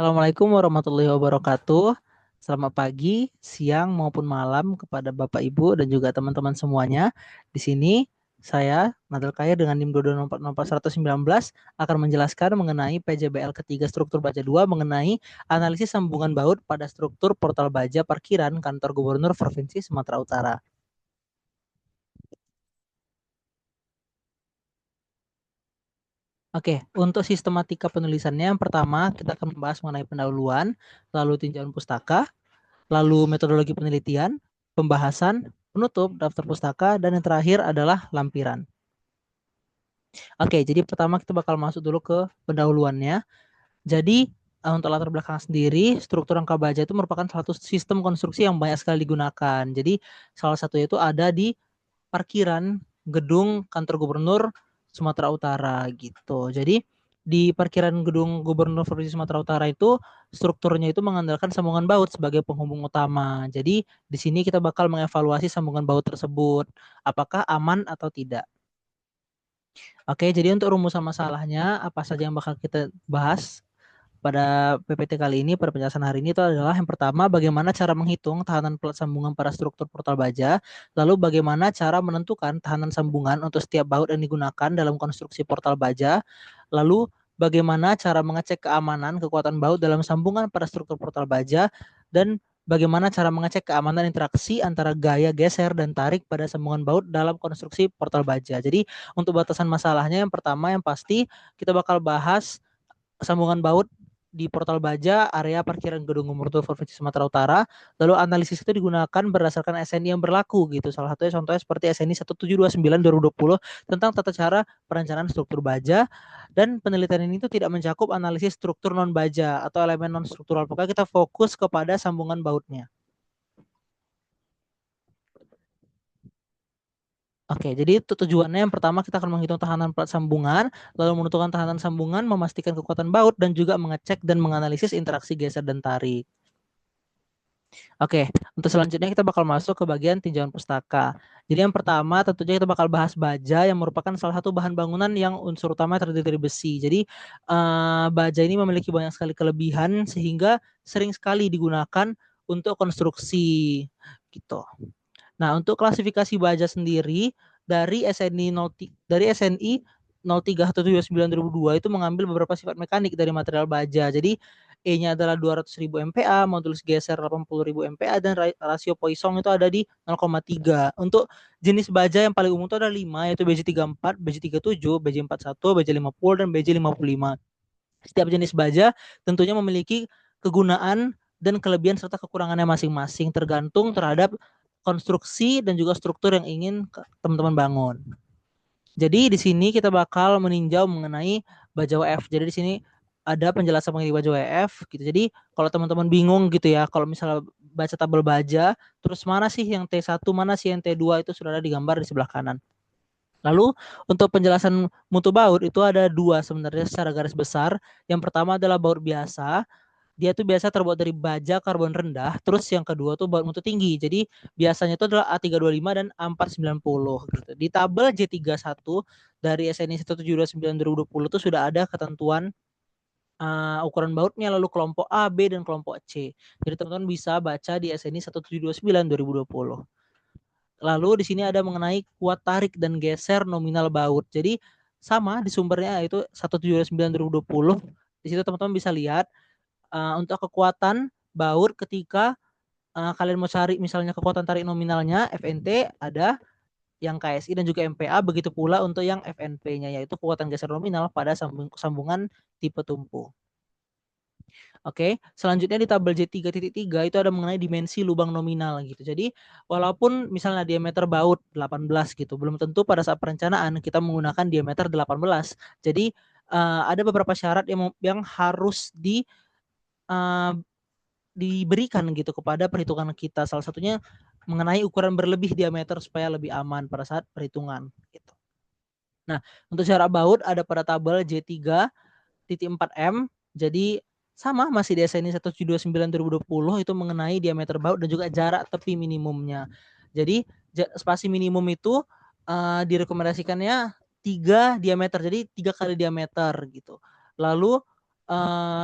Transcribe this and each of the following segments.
Assalamualaikum warahmatullahi wabarakatuh. Selamat pagi, siang maupun malam kepada Bapak Ibu dan juga teman-teman semuanya. Di sini saya Nadal Khair dengan NIM 2240119 akan menjelaskan mengenai PJBL ketiga struktur baja 2 mengenai analisis sambungan baut pada struktur portal baja parkiran Kantor Gubernur Provinsi Sumatera Utara. Oke, untuk sistematika penulisannya yang pertama kita akan membahas mengenai pendahuluan, lalu tinjauan pustaka, lalu metodologi penelitian, pembahasan, penutup, daftar pustaka, dan yang terakhir adalah lampiran. Oke, jadi pertama kita bakal masuk dulu ke pendahuluannya. Jadi untuk latar belakang sendiri, struktur rangka baja itu merupakan satu sistem konstruksi yang banyak sekali digunakan. Jadi salah satunya itu ada di parkiran gedung kantor gubernur Sumatera Utara gitu. Jadi di parkiran gedung Gubernur Provinsi Sumatera Utara itu strukturnya itu mengandalkan sambungan baut sebagai penghubung utama. Jadi di sini kita bakal mengevaluasi sambungan baut tersebut, apakah aman atau tidak. Oke, jadi untuk rumusan masalahnya apa saja yang bakal kita bahas pada PPT kali ini, pada penjelasan hari ini itu adalah yang pertama bagaimana cara menghitung tahanan pelat sambungan pada struktur portal baja, lalu bagaimana cara menentukan tahanan sambungan untuk setiap baut yang digunakan dalam konstruksi portal baja, lalu bagaimana cara mengecek keamanan kekuatan baut dalam sambungan pada struktur portal baja, dan bagaimana cara mengecek keamanan interaksi antara gaya geser dan tarik pada sambungan baut dalam konstruksi portal baja. Jadi untuk batasan masalahnya yang pertama yang pasti kita bakal bahas sambungan baut di portal baja area parkiran gedung Gubernur Provinsi Sumatera Utara. Lalu analisis itu digunakan berdasarkan SNI yang berlaku gitu. Salah satunya contohnya seperti SNI 1729/2020 tentang tata cara perencanaan struktur baja, dan penelitian ini itu tidak mencakup analisis struktur non baja atau elemen non struktural. Pokoknya kita fokus kepada sambungan bautnya. Oke, jadi itu tujuannya yang pertama kita akan menghitung tahanan plat sambungan, lalu menentukan tahanan sambungan, memastikan kekuatan baut, dan juga mengecek dan menganalisis interaksi geser dan tarik. Oke, untuk selanjutnya kita bakal masuk ke bagian tinjauan pustaka. Jadi yang pertama tentunya kita bakal bahas baja yang merupakan salah satu bahan bangunan yang unsur utama terdiri dari besi. Jadi baja ini memiliki banyak sekali kelebihan sehingga sering sekali digunakan untuk konstruksi gitu. Nah, untuk klasifikasi baja sendiri dari SNI 0, dari SNI 03/179/2002 itu mengambil beberapa sifat mekanik dari material baja. Jadi E-nya adalah 200.000 MPa, modulus geser 80.000 MPa, dan rasio Poisson itu ada di 0,3. Untuk jenis baja yang paling umum itu ada 5, yaitu BJ34, BJ37, BJ41, BJ50, dan BJ55. Setiap jenis baja tentunya memiliki kegunaan dan kelebihan serta kekurangannya masing-masing tergantung terhadap konstruksi dan juga struktur yang ingin teman-teman bangun. Jadi di sini kita bakal meninjau mengenai baja WF. Jadi di sini ada penjelasan mengenai baja WF gitu. Jadi kalau teman-teman bingung gitu ya, kalau misalnya baca tabel baja, terus mana sih yang T1, mana sih yang T2, itu sudah ada digambar di sebelah kanan. Lalu untuk penjelasan mutu baut itu ada dua sebenarnya secara garis besar. Yang pertama adalah baut biasa. Dia tuh biasa terbuat dari baja karbon rendah. Terus yang kedua tuh baut mutu tinggi. Jadi biasanya itu adalah A325 dan A490 gitu. Di tabel J31 dari SNI 1729/2020 itu sudah ada ketentuan ukuran bautnya, lalu kelompok A, B, dan kelompok C. Jadi teman-teman bisa baca di SNI 1729/2020. Lalu di sini ada mengenai kuat tarik dan geser nominal baut. Jadi sama di sumbernya yaitu 1729/2020. Di situ teman-teman bisa lihat untuk kekuatan baut ketika kalian mau cari misalnya kekuatan tarik nominalnya FNT ada yang KSI dan juga MPa, begitu pula untuk yang FNP-nya yaitu kekuatan geser nominal pada sambungan tipe tumpu. Oke, selanjutnya di tabel J3.3 itu ada mengenai dimensi lubang nominal gitu. Jadi, walaupun misalnya diameter baut 18 gitu, belum tentu pada saat perencanaan kita menggunakan diameter 18. Jadi, ada beberapa syarat yang harus uh, diberikan gitu kepada perhitungan kita. Salah satunya mengenai ukuran berlebih diameter supaya lebih aman pada saat perhitungan gitu. Nah, untuk syarat baut ada pada tabel J3.4M. Jadi sama masih di SNI 1729/2020 itu mengenai diameter baut dan juga jarak tepi minimumnya. Jadi spasi minimum itu direkomendasikannya 3 diameter. Jadi 3 kali diameter gitu. Lalu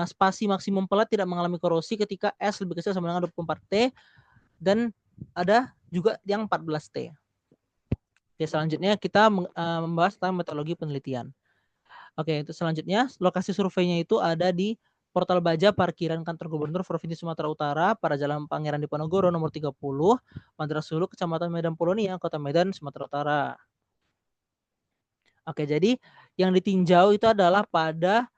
spasi maksimum pelat tidak mengalami korosi ketika S lebih kecil sama dengan 24T, dan ada juga yang 14T. Oke, selanjutnya kita membahas tentang metodologi penelitian. Oke, itu selanjutnya lokasi surveinya itu ada di Portal Baja Parkiran Kantor Gubernur Provinsi Sumatera Utara pada Jalan Pangeran Diponegoro nomor 30, Madrasulu, Kecamatan Medan Polonia, Kota Medan, Sumatera Utara. Oke, jadi yang ditinjau itu adalah pada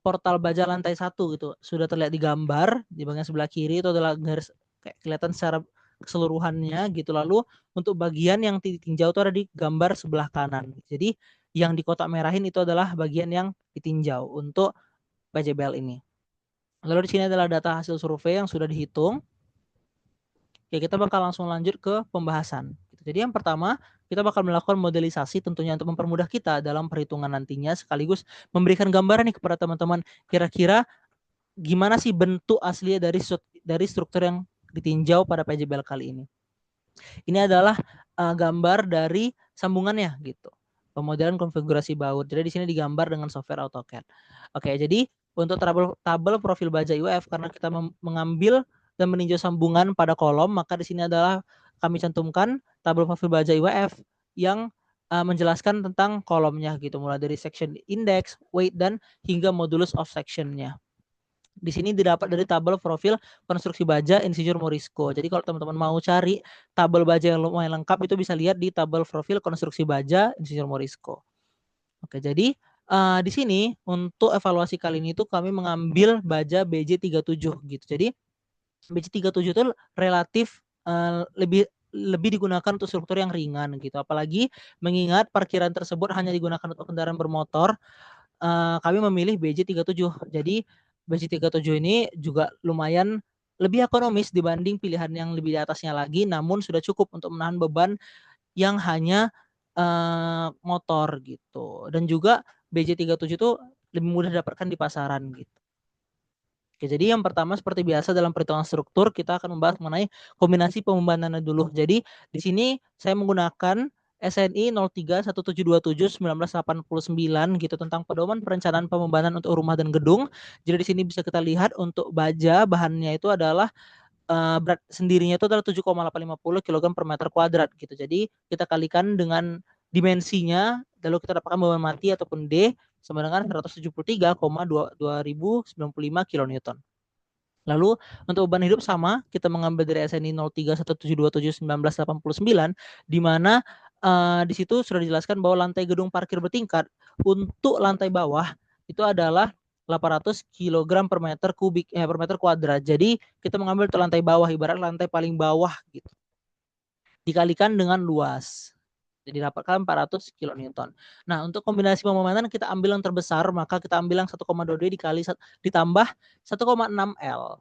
Portal Baja lantai 1 gitu. Sudah terlihat di gambar di bagian sebelah kiri itu adalah garis kayak kelihatan secara keseluruhannya gitu. Lalu untuk bagian yang ditinjau itu ada di gambar sebelah kanan. Jadi yang di kotak merahin itu adalah bagian yang ditinjau untuk PJBL ini. Lalu di sini adalah data hasil survei yang sudah dihitung. Ya, kita bakal langsung lanjut ke pembahasan. Jadi yang pertama, kita bakal melakukan modelisasi tentunya untuk mempermudah kita dalam perhitungan nantinya, sekaligus memberikan gambaran nih kepada teman-teman kira-kira gimana sih bentuk asli dari struktur yang ditinjau pada PJBL kali ini. Ini adalah gambar dari sambungannya gitu. Pemodelan konfigurasi baut. Jadi di sini digambar dengan software AutoCAD. Oke, jadi untuk tabel profil baja IWF, karena kita mengambil dan meninjau sambungan pada kolom, maka di sini adalah kami cantumkan tabel profil baja IWF yang menjelaskan tentang kolomnya gitu, mulai dari section index, weight, dan hingga modulus of sectionnya. Di sini didapat dari tabel profil konstruksi baja Insinyur Morisco. Jadi kalau teman-teman mau cari tabel baja yang lumayan lengkap itu bisa lihat di tabel profil konstruksi baja Insinyur Morisco. Oke, jadi di sini untuk evaluasi kali ini tuh kami mengambil baja BJ37 gitu. Jadi BJ37 itu relatif lebih digunakan untuk struktur yang ringan gitu. Apalagi mengingat parkiran tersebut hanya digunakan untuk kendaraan bermotor, kami memilih BJ37. Jadi BJ37 ini juga lumayan lebih ekonomis dibanding pilihan yang lebih di atasnya lagi, namun sudah cukup untuk menahan beban yang hanya motor gitu. Dan juga BJ37 itu lebih mudah didapatkan di pasaran gitu. Oke, jadi yang pertama seperti biasa dalam perhitungan struktur kita akan membahas mengenai kombinasi pembebanannya dulu. Jadi di sini saya menggunakan SNI 031727-1989 gitu tentang pedoman perencanaan pembebanan untuk rumah dan gedung. Jadi di sini bisa kita lihat untuk baja bahannya itu adalah berat sendirinya itu adalah 7,850 kg per meter kuadrat gitu. Jadi kita kalikan dengan dimensinya, lalu kita dapatkan beban mati ataupun D sama dengan 173,2095 kN. Lalu untuk beban hidup sama, kita mengambil dari SNI 031727-1989, di mana di situ sudah dijelaskan bahwa lantai gedung parkir bertingkat untuk lantai bawah itu adalah 800 kg per meter kubik per meter kuadrat. Jadi kita mengambil untuk lantai bawah, ibarat lantai paling bawah gitu. Dikalikan dengan luas. Jadi dapatkan 400 kN. Nah, untuk kombinasi pembebanan kita ambil yang terbesar, maka kita ambil yang 1,2D dikali ditambah 1,6 L.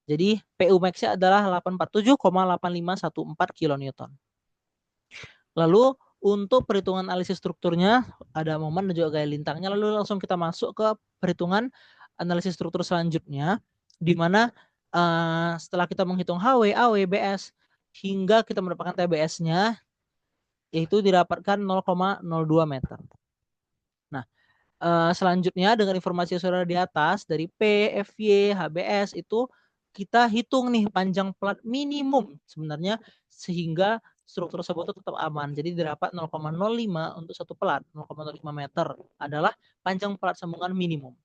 Jadi PU max-nya adalah 847,8514 kN. Lalu untuk perhitungan analisis strukturnya ada momen dan juga gaya lintangnya. Lalu langsung kita masuk ke perhitungan analisis struktur selanjutnya, di mana setelah kita menghitung HW, AW, BS hingga kita mendapatkan TBS-nya, yaitu didapatkan 0,02 meter. Nah, selanjutnya dengan informasi yang sudah di atas dari P, FY, HBS itu kita hitung nih panjang pelat minimum sebenarnya sehingga struktur tersebut tetap aman. Jadi didapat 0,05 untuk satu pelat, 0,05 meter adalah panjang pelat sambungan minimum.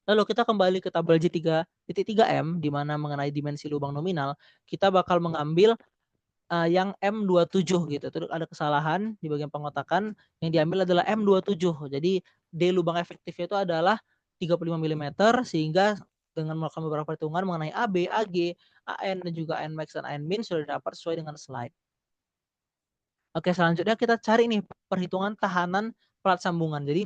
Lalu kita kembali ke tabel J3.3M di mana mengenai dimensi lubang nominal, kita bakal mengambil yang M27 gitu. Itu ada kesalahan di bagian pengotakan, yang diambil adalah M27. Jadi D lubang efektifnya itu adalah 35 mm sehingga dengan melakukan beberapa perhitungan mengenai AB, AG, AN dan juga AN max dan AN min sudah dapat sesuai dengan slide. Oke, selanjutnya kita cari nih perhitungan tahanan pelat sambungan. Jadi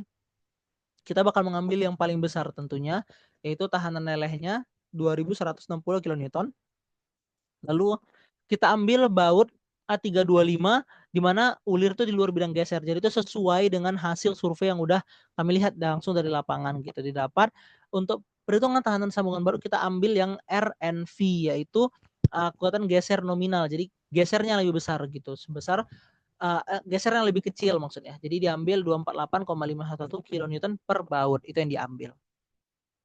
kita bakal mengambil yang paling besar tentunya, yaitu tahanan lelehnya 2160 kN. Lalu kita ambil baut A325 di mana ulir itu di luar bidang geser. Jadi itu sesuai dengan hasil survei yang udah kami lihat langsung dari lapangan gitu. Didapat untuk perhitungan tahanan sambungan baru kita ambil yang RNV, yaitu kekuatan geser nominal. Jadi gesernya lebih besar gitu. Sebesar gesernya lebih kecil maksudnya. Jadi diambil 248,511 kN per baut. Itu yang diambil.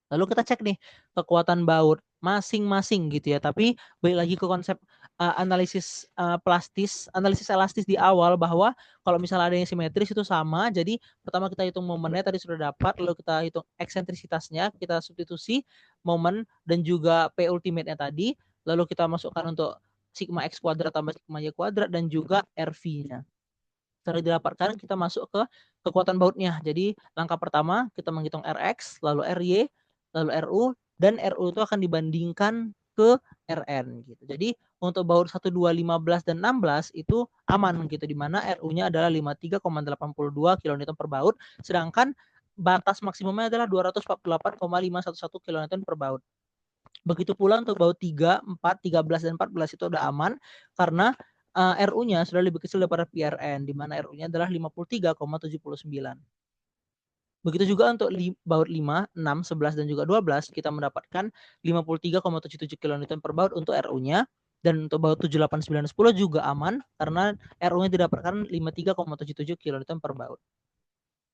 Lalu kita cek nih kekuatan baut masing-masing gitu ya. Tapi balik lagi ke konsep analisis analisis elastis di awal bahwa kalau misalnya ada yang simetris itu sama. Jadi pertama kita hitung momennya tadi sudah dapat, lalu kita hitung eksentrisitasnya, kita substitusi momen dan juga P ultimate-nya tadi, lalu kita masukkan untuk sigma x kuadrat tambah sigma y kuadrat dan juga RV-nya. Setelah didapatkan kita masuk ke kekuatan bautnya. Jadi langkah pertama kita menghitung Rx, lalu Ry, lalu Ru, dan Ru itu akan dibandingkan ke Rn gitu. Jadi untuk baut 1, 2, 15 dan 16 itu aman gitu, di mana Ru-nya adalah 53,82 kN per baut, sedangkan batas maksimumnya adalah 248,511 kN per baut. Begitu pula untuk baut 3, 4, 13 dan 14 itu udah aman karena RU-nya sudah lebih kecil daripada PRN, di mana RU-nya adalah 53,79. Begitu juga untuk baut 5, 6, 11 dan juga 12 kita mendapatkan 53,77 kN per baut untuk RU-nya, dan untuk baut 7, 8, 9, 10 juga aman karena RU-nya didapatkan 53,77 kN per baut.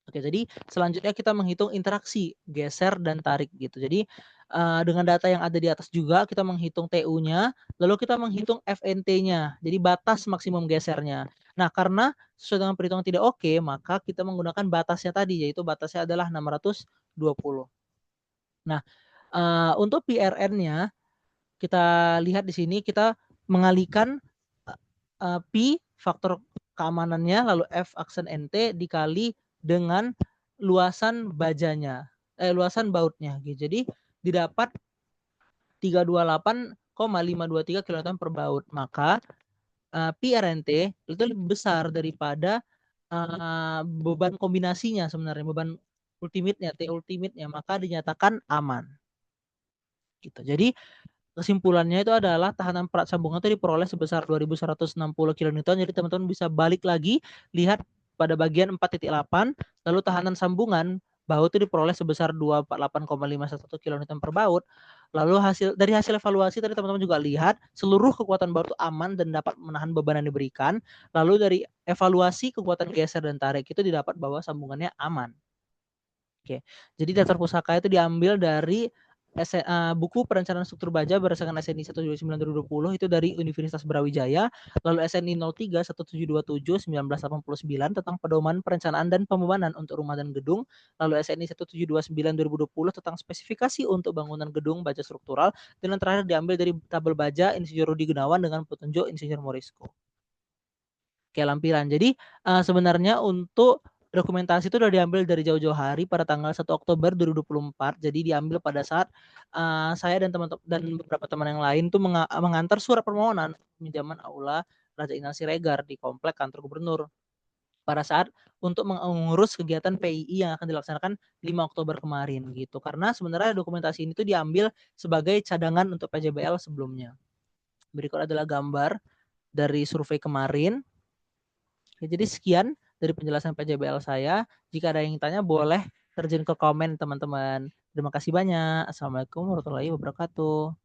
Oke, jadi selanjutnya kita menghitung interaksi geser dan tarik gitu. Jadi dengan data yang ada di atas juga kita menghitung TU-nya, lalu kita menghitung FNT-nya. Jadi batas maksimum gesernya. Nah, karena sesuai dengan perhitungan tidak oke, maka kita menggunakan batasnya tadi, yaitu batasnya adalah 620. Nah, untuk PRN-nya kita lihat di sini, kita mengalihkan P faktor keamanannya, lalu F aksen NT dikali dengan luasan bajanya, luasan bautnya gitu. Jadi didapat 328,523 kN per baut. Maka PRNT itu lebih besar daripada beban kombinasinya sebenarnya, beban ultimate-nya, T ultimate-nya, maka dinyatakan aman. Gitu. Jadi kesimpulannya itu adalah tahanan perat sambungan itu diperoleh sebesar 2160 kN. Jadi teman-teman bisa balik lagi lihat pada bagian 4.8, lalu tahanan sambungan baut itu diperoleh sebesar 248,511 kN per baut. Lalu dari hasil evaluasi tadi teman-teman juga lihat seluruh kekuatan baut itu aman dan dapat menahan beban yang diberikan. Lalu dari evaluasi kekuatan geser dan tarik itu didapat bahwa sambungannya aman. Oke. Jadi dasar pusaka itu diambil dari buku perencanaan struktur baja berdasarkan SNI 129/2020 itu dari Universitas Brawijaya, lalu SNI 03 1727 1989 tentang pedoman perencanaan dan pembebanan untuk rumah dan gedung, lalu SNI 1729/2020 tentang spesifikasi untuk bangunan gedung baja struktural, dan yang terakhir diambil dari tabel baja Insinyur Rudi Gunawan dengan petunjuk Insinyur Morisco. Oke, lampiran. Jadi sebenarnya untuk dokumentasi itu udah diambil dari jauh-jauh hari pada tanggal 1 Oktober 2024. Jadi diambil pada saat saya dan teman-teman dan beberapa teman yang lain tuh mengantar surat permohonan pinjaman aula Raja Inal Siregar di komplek kantor gubernur pada saat untuk mengurus kegiatan PII yang akan dilaksanakan 5 Oktober kemarin gitu. Karena sebenarnya dokumentasi ini tuh diambil sebagai cadangan untuk PJBL sebelumnya. Berikut adalah gambar dari survei kemarin. Jadi sekian dari penjelasan PJBL saya. Jika ada yang tanya boleh terjun ke komen teman-teman. Terima kasih banyak. Assalamualaikum warahmatullahi wabarakatuh.